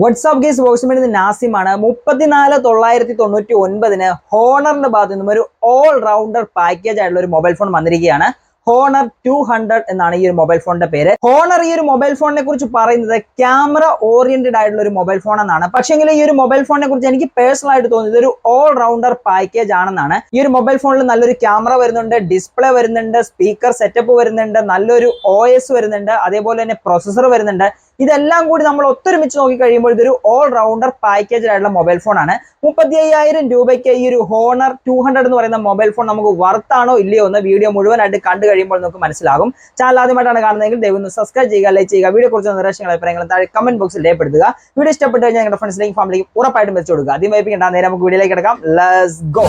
WhatsApp guys ബോക്സിൽ നാസിമാണ് 34,999 ഹോണറിന്റെ ഭാഗത്ത് നിന്നും ഒരു ഓൾ റൗണ്ടർ പാക്കേജ് ആയിട്ടുള്ള ഒരു മൊബൈൽ ഫോൺ വന്നിരിക്കുകയാണ്. ഹോണർ 200 എന്നാണ് ഈ ഒരു മൊബൈൽ ഫോണിന്റെ പേര്. ഹോണർ ഈ ഒരു മൊബൈൽ ഫോണിനെ കുറിച്ച് പറയുന്നത് ക്യാമറ ഓറിയന്റഡ് ആയിട്ടുള്ള ഒരു മൊബൈൽ ഫോൺ എന്നാണ്. പക്ഷെങ്കിൽ ഈ ഒരു മൊബൈൽ ഫോണിനെ കുറിച്ച് എനിക്ക് പേഴ്സണൽ ആയിട്ട് തോന്നിയത് ഒരു ഓൾ റൗണ്ടർ പാക്കേജ് ആണെന്നാണ്. ഈ ഒരു മൊബൈൽ ഫോണിൽ നല്ലൊരു ക്യാമറ വരുന്നുണ്ട്, ഡിസ്പ്ലേ വരുന്നുണ്ട്, സ്പീക്കർ സെറ്റപ്പ് വരുന്നുണ്ട്, നല്ലൊരു OS വരുന്നുണ്ട്, അതേപോലെ തന്നെ പ്രൊസസർ വരുന്നുണ്ട്. ഇതെല്ലാം കൂടി നമ്മൾ ഒത്തൊരുമിച്ച് നോക്കി കഴിയുമ്പോൾ ഇതൊരു ഓൾ റൗണ്ടർ പാക്കേജ് ആയിട്ടുള്ള മൊബൈൽ ഫോൺ ആണ്. 35,000 രൂപയ്ക്ക് ഈ ഒരു ഹോണർ 200 എന്ന് പറയുന്ന മൊബൈൽ ഫോൺ നമുക്ക് വർത്താണോ ഇല്ലയോ എന്ന് വീഡിയോ മുഴുവനായിട്ട് കണ്ടു കഴിയുമ്പോൾ നമുക്ക് മനസ്സിലാകും. ചാനൽ ആദ്യമായിട്ടാണ് കാണുന്നതെങ്കിൽ ദയവ് സബ്സ്ക്രൈബ് ചെയ്യുക, ലൈക്ക് ചെയ്യുക, വീഡിയോ കുറിച്ച് നിർദ്ദേശങ്ങളും അഭിപ്രായങ്ങളും താഴെ കമന്റ് ബോക്സിൽ രേഖപ്പെടുത്തുക. വീഡിയോ ഇഷ്ടപ്പെട്ട് കഴിഞ്ഞാൽ നിങ്ങളുടെ ഫ്രണ്ട്സിലേക്കും ഫാമിലിക്കും ഉറപ്പായിട്ടും വെച്ചു കൊടുക്കുക. ആദ്യം വൈപ്പിക്കേണ്ട, നേരെ നമുക്ക് വീഡിയോയിലേക്ക് കിടക്കാം. Let's go.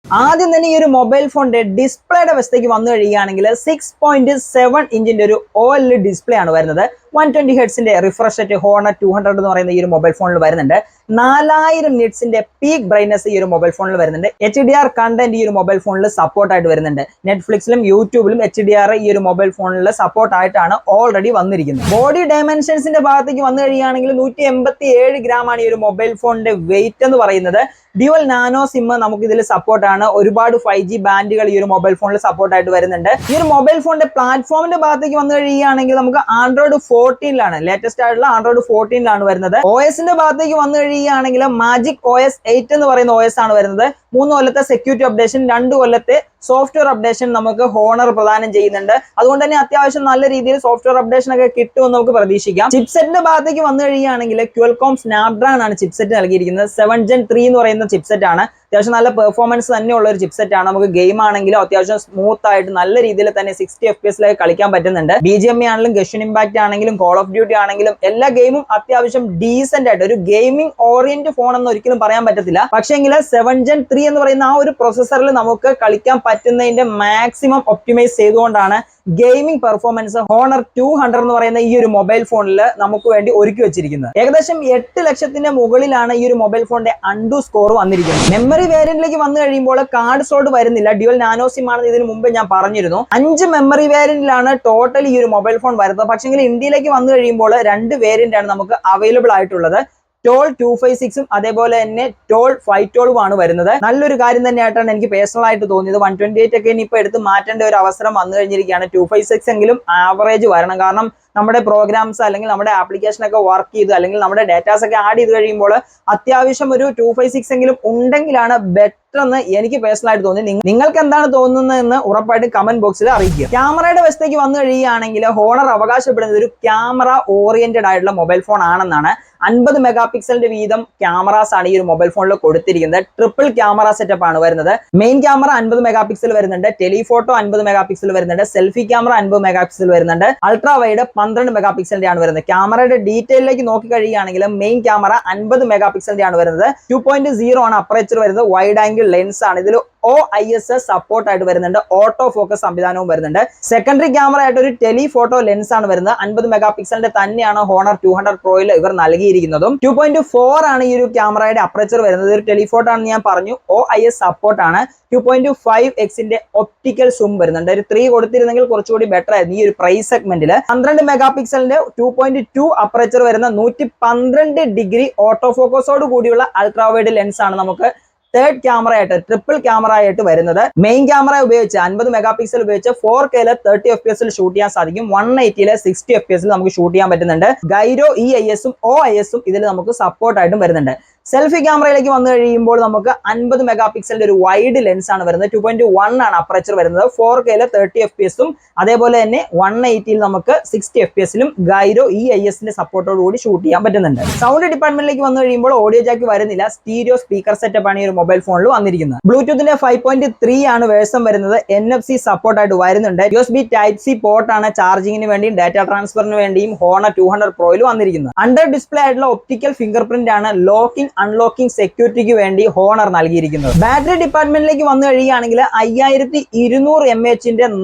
ആദ്യം തന്നെ ഈ ഒരു മൊബൈൽ ഫോണിന്റെ ഡിസ്പ്ലേയുടെ അവസ്ഥയ്ക്ക് വന്നു കഴിയുകയാണെങ്കിൽ 6.7 ഇഞ്ചിന്റെ ഒരു OLED ഡിസ്പ്ലേ ആണ് വരുന്നത്. 120 ഹെർട്സിന്റെ റിഫ്രഷ് റേറ്റ് ഹോണർ 200 എന്ന് പറയുന്ന ഈ ഒരു മൊബൈൽ ഫോണിൽ വരുന്നുണ്ട്. 4000 നിറ്റ്സിന്റെ പീക്ക് ബ്രൈറ്റ്നസ് ഈ ഒരു മൊബൈൽ ഫോണിൽ വരുന്നുണ്ട്. HDR കണ്ടന്റ് ഈ ഒരു മൊബൈൽ ഫോണിൽ സപ്പോർട്ട് ആയിട്ട് വരുന്നുണ്ട്. നെറ്റ്ഫ്ലിക്സിലും യൂട്യൂബിലും HDR ഈ ഒരു മൊബൈൽ ഫോണിൽ സപ്പോർട്ട് ആയിട്ടാണ് ഓൾറെഡി വന്നിരിക്കുന്നത്. ബോഡി ഡയമെൻഷൻസിന്റെ ഭാഗത്തേക്ക് വന്നു കഴിയുകയാണെങ്കിൽ 187 ഗ്രാം ആണ് ഈ ഒരു മൊബൈൽ ഫോണിന്റെ വെയിറ്റ് എന്ന് പറയുന്നത്. ഡ്യുവൽ നാനോ സിം നമുക്ക് ഇതിൽ സപ്പോർട്ട് ആണ്. ഒരുപാട് 5G ബാൻഡുകൾ ഈ ഒരു മൊബൈൽ ഫോണിൽ സപ്പോർട്ട് ആയിട്ട് വരുന്നുണ്ട്. ഈ ഒരു മൊബൈൽ ഫോണിന്റെ പ്ലാറ്റ്ഫോമിന്റെ ഭാഗത്തേക്ക് വന്നു കഴിയുകയാണെങ്കിൽ നമുക്ക് ആൻഡ്രോയിഡ് 14 ലേറ്റസ്റ്റ് ആയിട്ടുള്ള ആൻഡ്രോയിഡ് 14 വരുന്നത്. OSന്റെ ഭാഗത്തേക്ക് വന്നു കഴിയുകയാണെങ്കിൽ മാജിക് OS 8 എന്ന് പറയുന്ന OS ആണ് വരുന്നത്. 3 കൊല്ലത്തെ സെക്യൂരിറ്റി അപ്ഡേഷൻ, 2 കൊല്ലത്തെ സോഫ്റ്റ്വെയർ അപ്ഡേഷൻ നമുക്ക് ഹോണർ പ്രദാനം ചെയ്യുന്നുണ്ട്. അതുകൊണ്ട് തന്നെ അത്യാവശ്യം നല്ല രീതിയിൽ സോഫ്റ്റ്വെയർ അപ്ഡേഷൻ ഒക്കെ കിട്ടുമെന്ന് നമുക്ക് പ്രതീക്ഷിക്കാം. ചിപ്സെറ്റിന്റെ ഭാഗത്തേക്ക് വന്നു കഴിയുകയാണെങ്കിൽ ക്വാൽകോം സ്നാപ്ഡ്രാഗൺ ആണ് ചിപ്സെറ്റ് നൽകിയിരിക്കുന്നത്. 7 Gen 3 എന്ന് പറയുന്ന ചിപ്സെറ്റ് ആണ്. അത്യാവശ്യം നല്ല പെർഫോമൻസ് തന്നെയുള്ള ഒരു ചിപ്സെറ്റ് ആണ്. നമുക്ക് ഗെയിം ആണെങ്കിലും അത്യാവശ്യം സ്മൂത്ത് ആയിട്ട് നല്ല രീതിയിൽ തന്നെ 60 FPS കളിക്കാൻ പറ്റുന്നുണ്ട്. BGMI ആണെങ്കിലും ഗഷൻ ഇമ്പാക്ട് ആണെങ്കിലും കോൾ ഓഫ് ഡ്യൂട്ടി ആണെങ്കിലും എല്ലാ ഗെയിമും അത്യാവശ്യം ഡീസന്റ് ആയിട്ട് ഒരു ഗെയിമിംഗ് ഓറിയന്റ് ഫോൺ എന്ന് ഒരിക്കലും പറയാൻ പറ്റത്തില്ല. പക്ഷേങ്കിൽ 7 Gen 3 എന്ന് പറയുന്ന ആ ഒരു പ്രൊസസറിൽ നമുക്ക് കളിക്കാൻ പറ്റുന്നതിന്റെ മാക്സിമം ഒപ്റ്റിമൈസ് ചെയ്തുകൊണ്ടാണ് ഗെയിമിംഗ് പെർഫോമൻസ് ഹോണർ 200 എന്ന് പറയുന്ന ഈ ഒരു മൊബൈൽ ഫോണിൽ നമുക്ക് വേണ്ടി ഒരുക്കി വെച്ചിരിക്കുന്നത്. ഏകദേശം 8 ലക്ഷത്തിന്റെ മുകളിലാണ് ഈ ഒരു മൊബൈൽ ഫോണിന്റെ അൺഡു സ്കോർ വന്നിരിക്കുന്നത്. മെമ്മറി വേരിയന്റിലേക്ക് വന്നു കഴിയുമ്പോൾ കാർഡ് സ്ലോട്ട് വരുന്നില്ല. ഡ്യുവൽ നാനോ സിം ആണെന്ന് ഇതിന് മുമ്പ് ഞാൻ പറഞ്ഞിരുന്നു. 5 മെമ്മറി വേരിയന്റിലാണ് ടോട്ടൽ ഈ ഒരു മൊബൈൽ ഫോൺ വരുന്നത്. പക്ഷേ ഇന്ത്യയിലേക്ക് വന്നു കഴിയുമ്പോൾ 2 വേരിയന്റ് ആണ് നമുക്ക് അവൈലബിൾ ആയിട്ടുള്ളത്. ടോൾ 256 അതേപോലെ തന്നെ ടോൾ 512 ആണ് വരുന്നത്. നല്ലൊരു കാര്യം തന്നെയായിട്ടാണ് എനിക്ക് പേഴ്സണൽ ആയിട്ട് തോന്നിയത്. 128 ഒക്കെ ഇനി ഇപ്പൊ എടുത്ത് മാറ്റേണ്ട ഒരു അവസരം വന്നു കഴിഞ്ഞിരിക്കുകയാണ്. 256 എങ്കിലും ആവറേജ് വരണം. കാരണം നമ്മുടെ പ്രോഗ്രാംസ് അല്ലെങ്കിൽ നമ്മുടെ ആപ്ലിക്കേഷൻ ഒക്കെ വർക്ക് ചെയ്ത് അല്ലെങ്കിൽ നമ്മുടെ ഡേറ്റാസ് ഒക്കെ ആഡ് ചെയ്ത് കഴിയുമ്പോൾ അത്യാവശ്യം ഒരു 256 എങ്കിലും ഉണ്ടെങ്കിലാണ് ബെറ്റർ എന്ന് എനിക്ക് പേഴ്സണൽ ആയിട്ട് തോന്നി. നിങ്ങൾക്ക് എന്താണ് തോന്നുന്നതെന്ന് ഉറപ്പായിട്ടും കമന്റ് ബോക്സിൽ അറിയിക്കുക. ക്യാമറയുടെ വശത്തേക്ക് വന്നു കഴിയുകയാണെങ്കിൽ ഹോണർ അവകാശപ്പെടുന്നത് ഒരു ക്യാമറ ഓറിയന്റഡ് ആയിട്ടുള്ള മൊബൈൽ ഫോൺ ആണെന്നാണ്. 50 മെഗാ പിക്സലിന്റെ വീതം ക്യാമറാസ് ആണ് ഈ ഒരു മൊബൈൽ ഫോണിൽ കൊടുത്തിരിക്കുന്നത്. ട്രിപ്പിൾ ക്യാമറ സെറ്റപ്പ് ആണ് വരുന്നത്. മെയിൻ ക്യാമറ 50 മെഗാ പിക്സൽ വരുന്നുണ്ട്, ടെലിഫോട്ടോ 50 മെഗാ പിക്സൽ വരുന്നുണ്ട്, സെൽഫി ക്യാമറ 50 മെഗാ പിക്സൽ വരുന്നുണ്ട്, അൾട്രാ വൈഡ് 12 മെഗാ പിക്സലിന്റെ ആണ് വരുന്നത്. ക്യാമറയുടെ ഡീറ്റെയിലേക്ക് നോക്കി കഴിയുകയാണെങ്കിൽ മെയിൻ ക്യാമറ 50 മെഗാ പിക്സലിന്റെ ആണ് വരുന്നത്. 2.0 ആണ് അപ്പറേച്ചർ വരുന്നത്. വൈഡ് ആംഗിൾ ലെൻസ് ആണ്. ഇതിൽ OIS സപ്പോർട്ട് ആയിട്ട് വരുന്നുണ്ട്. ഓട്ടോ ഫോക്കസ് സംവിധാനവും വരുന്നുണ്ട്. സെക്കൻഡറി ക്യാമറ ആയിട്ട് ഒരു ടെലിഫോട്ടോ ലെൻസ് ആണ് വരുന്നത്. 50 മെഗാ പിക്സലിന്റെ തന്നെയാണ് ഹോണർ 200 പ്രോയിൽ ഇവർ നൽകിയിരിക്കുന്നതും. 2.4 ആണ് ഈ ഒരു ക്യാമറയുടെ അപ്പറേച്ചർ വരുന്നത്. ഒരു ടെലിഫോട്ടോ ആണെന്ന് ഞാൻ പറഞ്ഞു. OIS സപ്പോർട്ട് ആണ്. 2.5x ഒപ്റ്റിക്കൽ സൂം വരുന്നുണ്ട്. ഒരു 3 കൊടുത്തിരുന്നെങ്കിൽ കുറച്ചുകൂടി ബെറ്റർ ആയിരുന്നു ഈ ഒരു പ്രൈസ് സെഗ്മെന്റിൽ. 12 മെഗാ പിക്സലിന്റെ 2.2 അപ്പറേച്ചർ വരുന്ന 112 ഡിഗ്രി ഓട്ടോ ഫോക്കസോട് കൂടിയുള്ള അൾട്രാ വൈഡ് ലെൻസ് ആണ് നമുക്ക് തേർഡ് ക്യാമറ ആയിട്ട് ട്രിപ്പിൾ ക്യാമറ ആയിട്ട് വരുന്നത്. മെയിൻ ക്യാമറ ഉപയോഗിച്ച് 50 മെഗാ പിക്സൽ ഉപയോഗിച്ച് 4K 30 FPS ഷൂട്ട് ചെയ്യാൻ സാധിക്കും. 180 60 FPS നമുക്ക് ഷൂട്ട് ചെയ്യാൻ പറ്റുന്നുണ്ട്. ഗൈരോ EIS OIS ഇതിൽ നമുക്ക് സപ്പോർട്ട് ആയിട്ടും വരുന്നുണ്ട്. സെൽഫി ക്യാമറയിലേക്ക് വന്നു കഴിയുമ്പോൾ നമുക്ക് 50 മെഗാ പിക്സലിന്റെ ഒരു വൈഡ് ലെൻസ് ആണ് വരുന്നത്. 2.1 ആണ് അപ്പറേച്ചർ വരുന്നത്. 4K 30 FPS അതേപോലെ തന്നെ 180 നമുക്ക് 60 FPS ഗൈരോ EIS സപ്പോർട്ടോട് കൂടി ഷൂട്ട് ചെയ്യാൻ പറ്റുന്നുണ്ട്. സൗണ്ട് ഡിപ്പാർട്ട്മെന്റിലേക്ക് വന്നു കഴിയുമ്പോൾ ഓഡിയോ ജാക്ക് വരുന്നില്ല. സ്റ്റീരിയോ സ്പീക്കർ സെറ്റപ്പ് ആണ് ഈ ഒരു മൊബൈൽ ഫോണിൽ വന്നിരിക്കുന്നത്. ബ്ലൂടൂത്തിന്റെ 5.3 ആണ് വേർഷൻ വരുന്നത്. NFC സപ്പോർട്ട് ആയിട്ട് വരുന്നുണ്ട്. USB Type-C പോർട്ട് ആണ് ചാർജിങ്ങിന് വേണ്ടിയും ഡാറ്റ ട്രാൻസ്ഫറിന് വേണ്ടിയും ഹോണർ 200 പ്രോയിൽ വന്നിരിക്കുന്നത്. അണ്ടർ ഡിസ്പ്ലേ ആയിട്ടുള്ള ഒപ്റ്റിക്കൽ ഫിംഗർ പ്രിന്റ് ആണ് ലോക്കിംഗ് അൺലോക്കിംഗ് സെക്യൂരിറ്റിക്ക് വേണ്ടി ഹോണർ നൽകിയിരിക്കുന്നത്. ബാറ്ററി ഡിപ്പാർട്ട്മെന്റിലേക്ക് വന്നു കഴിയുകയാണെങ്കിൽ 5200 mAh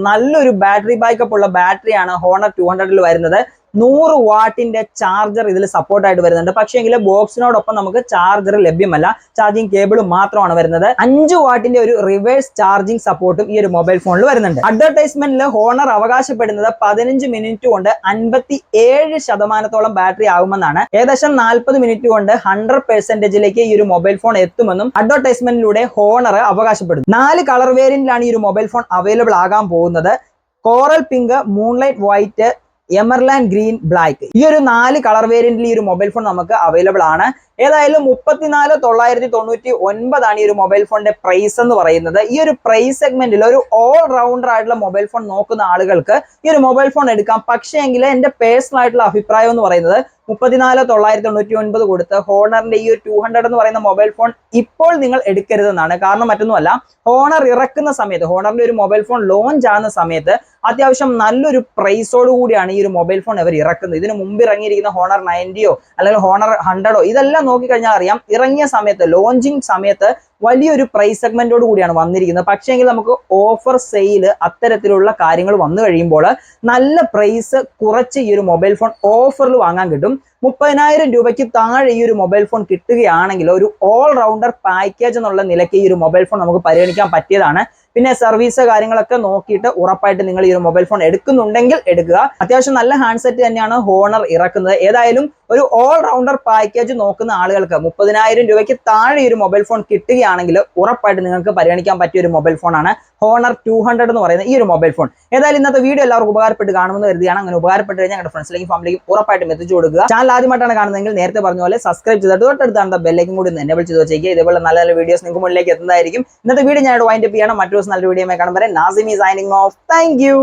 നല്ലൊരു ബാറ്ററി ബാക്കപ്പ് ഉള്ള ബാറ്ററിയാണ് ഹോണർ 200 വരുന്നത്. 100 വാട്ടിന്റെ ചാർജർ ഇതിൽ സപ്പോർട്ട് ആയിട്ട് വരുന്നുണ്ട്. പക്ഷേങ്കിൽ ബോക്സിനോടൊപ്പം നമുക്ക് ചാർജർ ലഭ്യമല്ല, ചാർജിങ് കേബിൾ മാത്രമാണ് വരുന്നത്. 5 വാട്ടിന്റെ ഒരു റിവേഴ്സ് ചാർജിങ് സപ്പോർട്ടും ഈ ഒരു മൊബൈൽ ഫോണിൽ വരുന്നുണ്ട്. അഡ്വർടൈസ്മെന്റിൽ ഹോണർ അവകാശപ്പെടുന്നത് 15 മിനിറ്റ് കൊണ്ട് 57% ബാറ്ററി ആകുമെന്നാണ്. ഏകദേശം 40 മിനിറ്റ് കൊണ്ട് 100%ലേക്ക് ഈ ഒരു മൊബൈൽ ഫോൺ എത്തുമെന്നും അഡ്വർടൈസ്മെന്റിലൂടെ ഹോണർ അവകാശപ്പെടുന്നു. 4 കളർ വേരിയന്റിലാണ് ഈ ഒരു മൊബൈൽ ഫോൺ അവൈലബിൾ ആകാൻ പോകുന്നത്. Coral pink, moonlight white, emerald green, black. ഈ ഒരു 4 കളർ വേരിയന്റിൽ ഈ ഒരു മൊബൈൽ ഫോൺ നമുക്ക് അവൈലബിൾ ആണ്. ഏതായാലും 34,999 ആണ് ഈ ഒരു മൊബൈൽ ഫോണിന്റെ പ്രൈസ് എന്ന് പറയുന്നത്. ഈ ഒരു പ്രൈസ് സെഗ്മെന്റിൽ ഒരു ഓൾ റൗണ്ടർ ആയിട്ടുള്ള മൊബൈൽ ഫോൺ നോക്കുന്ന ആളുകൾക്ക് ഈ ഒരു മൊബൈൽ ഫോൺ എടുക്കാം. പക്ഷേ എങ്കിൽ എന്റെ പേഴ്സണൽ ആയിട്ടുള്ള അഭിപ്രായം എന്ന് പറയുന്നത് 34,999 കൊടുത്ത് ഹോണറിന്റെ ഈ ഒരു 200 എന്ന് പറയുന്ന മൊബൈൽ ഫോൺ ഇപ്പോൾ നിങ്ങൾ എടുക്കരുതെന്നാണ്. കാരണം മറ്റൊന്നുമല്ല, ഹോണർ ഇറക്കുന്ന സമയത്ത്, ഹോണറിന്റെ ഒരു മൊബൈൽ ഫോൺ ലോഞ്ച് ആകുന്ന സമയത്ത് അത്യാവശ്യം നല്ലൊരു പ്രൈസോട് കൂടിയാണ് ഈ ഒരു മൊബൈൽ ഫോൺ അവർ ഇറക്കുന്നത്. ഇതിന് മുമ്പ് ഇറങ്ങിയിരിക്കുന്ന ഹോണർ 90യോ അല്ലെങ്കിൽ ഹോണർ 100ഓ ഇതെല്ലാം നോക്കിക്കഴിഞ്ഞാൽ അറിയാം, ഇറങ്ങിയ സമയത്ത്, ലോഞ്ചിങ് സമയത്ത് വലിയൊരു പ്രൈസ് സെഗ്മെന്റോട് കൂടിയാണ് വന്നിരിക്കുന്നത്. പക്ഷേ എങ്കിൽ നമുക്ക് ഓഫർ സെയില് അത്തരത്തിലുള്ള കാര്യങ്ങൾ വന്നു കഴിയുമ്പോൾ നല്ല പ്രൈസ് കുറച്ച് ഈ ഒരു മൊബൈൽ ഫോൺ ഓഫറിൽ വാങ്ങാൻ കിട്ടും. 30,000 രൂപയ്ക്ക് താഴെ ഈ ഒരു മൊബൈൽ ഫോൺ കിട്ടുകയാണെങ്കിൽ ഒരു ഓൾ റൗണ്ടർ പാക്കേജ് എന്നുള്ള നിലയ്ക്ക് ഈ ഒരു മൊബൈൽ ഫോൺ നമുക്ക് പരിഗണിക്കാൻ പറ്റിയതാണ്. പിന്നെ സർവീസ് കാര്യങ്ങളൊക്കെ നോക്കിയിട്ട് ഉറപ്പായിട്ട് നിങ്ങൾ ഈ ഒരു മൊബൈൽ ഫോൺ എടുക്കുന്നുണ്ടെങ്കിൽ എടുക്കുക. അത്യാവശ്യം നല്ല ഹാൻഡ്സെറ്റ് തന്നെയാണ് ഹോണർ ഇറക്കുന്നത്. ഏതായാലും ഒരു ഓൾ റൗണ്ടർ പാക്കേജ് നോക്കുന്ന ആളുകൾക്ക് 30,000 രൂപയ്ക്ക് താഴെ ഒരു മൊബൈൽ ഫോൺ കിട്ടുകയാണെങ്കിൽ ഉറപ്പായിട്ട് നിങ്ങൾക്ക് പരിഗണിക്കാൻ പറ്റിയ ഒരു മൊബൈൽ ഫോണാണ് ഹോണർ 200 എന്ന് പറയുന്ന ഈ ഒരു മൊബൈൽ ഫോൺ. ഏതായാലും ഇന്നത്തെ വീഡിയോ എല്ലാവർക്കും ഉപകാരപ്പെട്ട് കാണുമെന്ന് കരുതിയാണ്. അങ്ങനെ ഉപകാരപ്പെട്ട് കഴിഞ്ഞാൽ ഞങ്ങളുടെ ഫ്രണ്ട്സിലേക്കും ഫാമിലിക്കും ഉറപ്പായിട്ടും എത്തിച്ചു കൊടുക്കുക. ചാനൽ ആദ്യമായിട്ടാണ് കാണുന്നതെങ്കിൽ നേരത്തെ പറഞ്ഞ പോലെ സബ്സ്ക്രൈബ് ചെയ്തിട്ട് തൊട്ടടുത്താണ് ബെല്ലൈക്കും കൂടി എനേബിൾ ചെയ്ത് വെച്ചേക്കുക. ഇതേപോലെ നല്ല നല്ല വീഡിയോസ് നിങ്ങൾക്ക് മുന്നിലേക്ക് എത്തുന്നതായിരിക്കും. ഇന്നത്തെ വീഡിയോ ഞാൻ വൈൻഡ് അപ്പ് ചെയ്യണം. മറ്റൊരു നല്ല വീഡിയോ കാണുമ്പോൾ Nasimi signing off. Thank you.